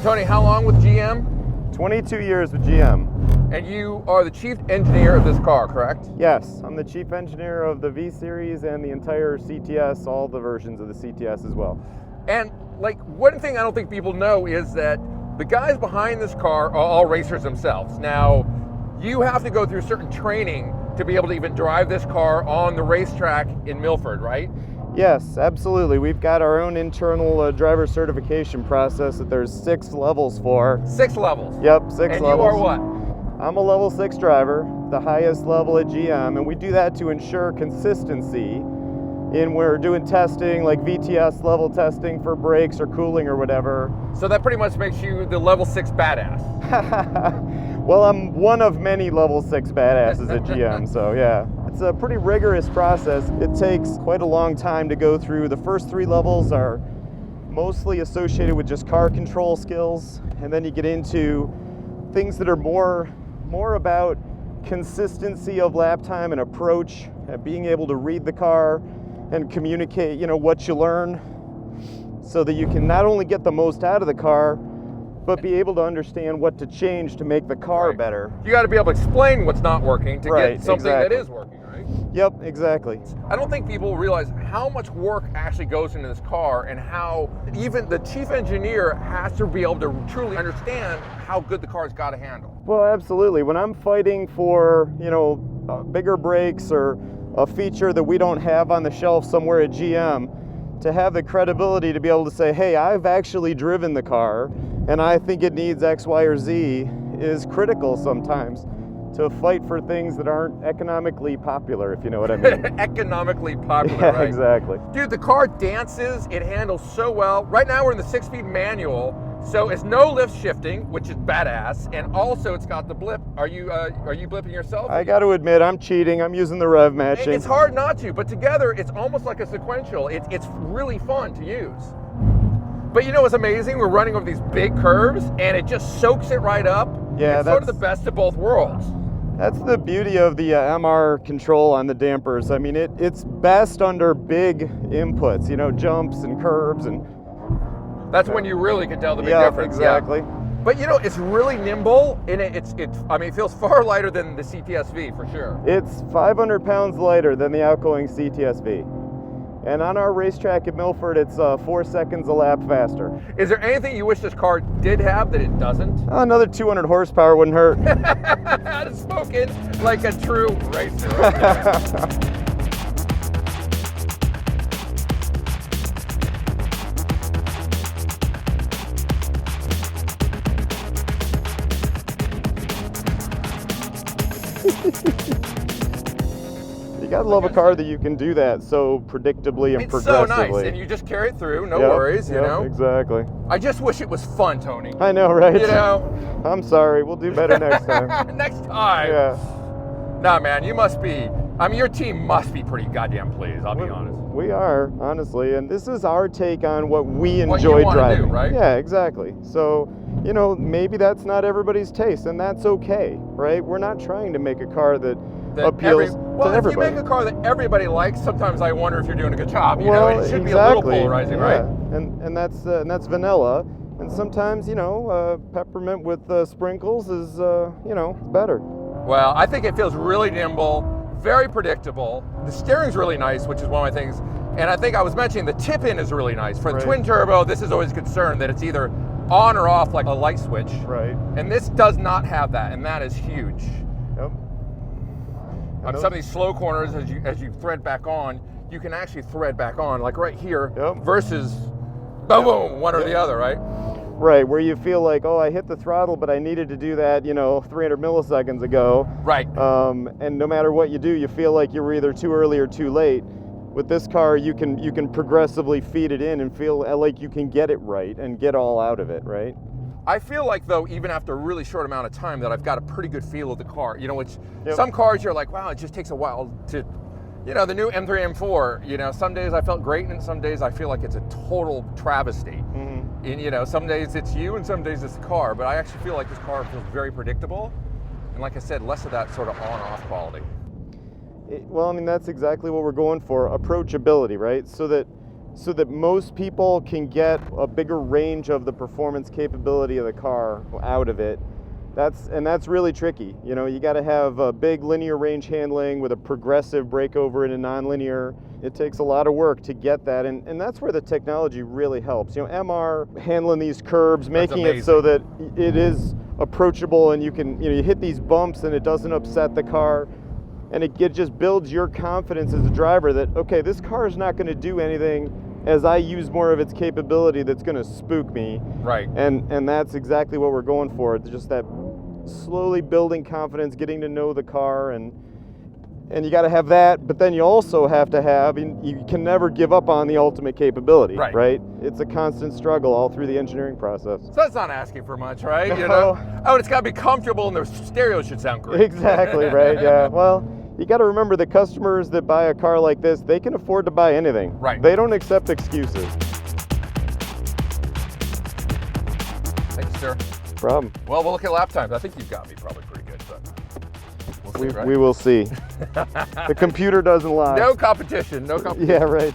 Tony, how long with GM? 22 years with GM. And you are the chief engineer of this car, correct? Yes, I'm the chief engineer of the V Series and the entire CTS, all the versions of the CTS as well. And like, one thing I don't think people know is that the guys behind this car are all racers themselves. Now, you have to go through certain training to be able to even drive this car on the racetrack in Milford, right? Yes, absolutely. We've got our own internal driver certification process that there's 6 levels for. 6 levels? Yep, 6 and levels. And you are what? I'm a level 6 driver, the highest level at GM, and we do that to ensure consistency in we're doing testing, like VTS level testing for brakes or cooling or whatever. So that pretty much makes you the level 6 badass. Well, I'm one of many level 6 badasses at GM, so yeah. It's a pretty rigorous process. It takes quite a long time to go through. The first 3 levels are mostly associated with just car control skills, and then you get into things that are more about consistency of lap time and approach, and being able to read the car and communicate, what you learn, so that you can not only get the most out of the car, but be able to understand what to change to make the car better. You got to be able to explain what's not working to get something that is working, right? Yep, exactly. I don't think people realize how much work actually goes into this car, and how even the chief engineer has to be able to truly understand how good the car's got to handle. Well, absolutely. When I'm fighting for, bigger brakes or a feature that we don't have on the shelf somewhere at GM, to have the credibility to be able to say, hey, I've actually driven the car and I think it needs X, Y, or Z is critical sometimes, to fight for things that aren't economically popular, if you know what I mean. Economically popular, yeah, right? Exactly. Dude, the car dances, it handles so well. Right now we're in the 6-speed manual, so it's no lift shifting, which is badass, and also it's got the blip. Are you blipping yourself? I got to admit, I'm cheating. I'm using the rev matching. It's hard not to, but together it's almost like a sequential. It's really fun to use. But you know what's amazing? We're running over these big curves, and it just soaks it right up. Yeah, it's sort of the best of both worlds. That's the beauty of the MR control on the dampers. I mean, it's best under big inputs, jumps and curves, and that's when you really can tell the big difference. Exactly. Yeah. But it's really nimble, and it feels far lighter than the CTS-V for sure. It's 500 pounds lighter than the outgoing CTS-V. And on our racetrack at Milford, it's 4 seconds a lap faster. Is there anything you wish this car did have that it doesn't? Another 200 horsepower wouldn't hurt. Spoken like a true racer. Right? You gotta love a car that you can do that so predictably and progressively. It's so nice, and you just carry it through, no worries, you know? Exactly. I just wish it was fun, Tony. I know, right? I'm sorry, we'll do better next time. Next time? Yeah. Nah, man, your team must be pretty goddamn pleased, I'll be honest. We are, honestly, and this is our take on what we enjoy driving. Do, right? Yeah, exactly. So, maybe that's not everybody's taste, and that's okay, right? We're not trying to make a car that appeals to everybody. If you make a car that everybody likes, sometimes I wonder if you're doing a good job. It should be a little polarizing, right? And that's vanilla. And sometimes, peppermint with sprinkles is, better. Well, I think it feels really nimble, very predictable. The steering's really nice, which is one of my things. And I think I was mentioning the tip-in is really nice. For the twin turbo, this is always a concern that it's either on or off like a light switch. Right. And this does not have that, and that is huge. Yep. On some of these slow corners, as you thread back on, you can actually thread back on, like right here, versus boom, one or the other, right? Right, where you feel like, oh, I hit the throttle, but I needed to do that, 300 milliseconds ago. Right. And no matter what you do, you feel like you were either too early or too late. With this car, you can progressively feed it in and feel like you can get it right and get all out of it, right? I feel like, though, even after a really short amount of time, that I've got a pretty good feel of the car. Some cars you're like, wow, it just takes a while to, the new M3, M4, some days I felt great, and some days I feel like it's a total travesty. Mm-hmm. And, some days it's you, and some days it's the car. But I actually feel like this car feels very predictable. And like I said, less of that sort of on-off quality. Well, that's exactly what we're going for, approachability, right? So that so that most people can get a bigger range of the performance capability of the car out of it. That's really tricky. You know, you got to have a big linear range handling with a progressive breakover in a nonlinear. It takes a lot of work to get that, and that's where the technology really helps. You know, MR handling these curbs, making it so that it is approachable, and you can, you hit these bumps and it doesn't upset the car, and it just builds your confidence as a driver that, okay, this car is not going to do anything as I use more of its capability that's going to spook me. Right. And that's exactly what we're going for. It's just that slowly building confidence, getting to know the car, and you got to have that, but then you also have to have, you can never give up on the ultimate capability, right? It's a constant struggle all through the engineering process. So that's not asking for much, right? You know? Oh, it's got to be comfortable and the stereo should sound great. Exactly, right, yeah. Well, you got to remember the customers that buy a car like this, they can afford to buy anything. Right. They don't accept excuses. Thank you, sir. No problem. Well, we'll look at lap times. I think you've got me probably pretty good, but we'll see, right? We will see. The computer doesn't lie. No competition, no competition. Yeah, right.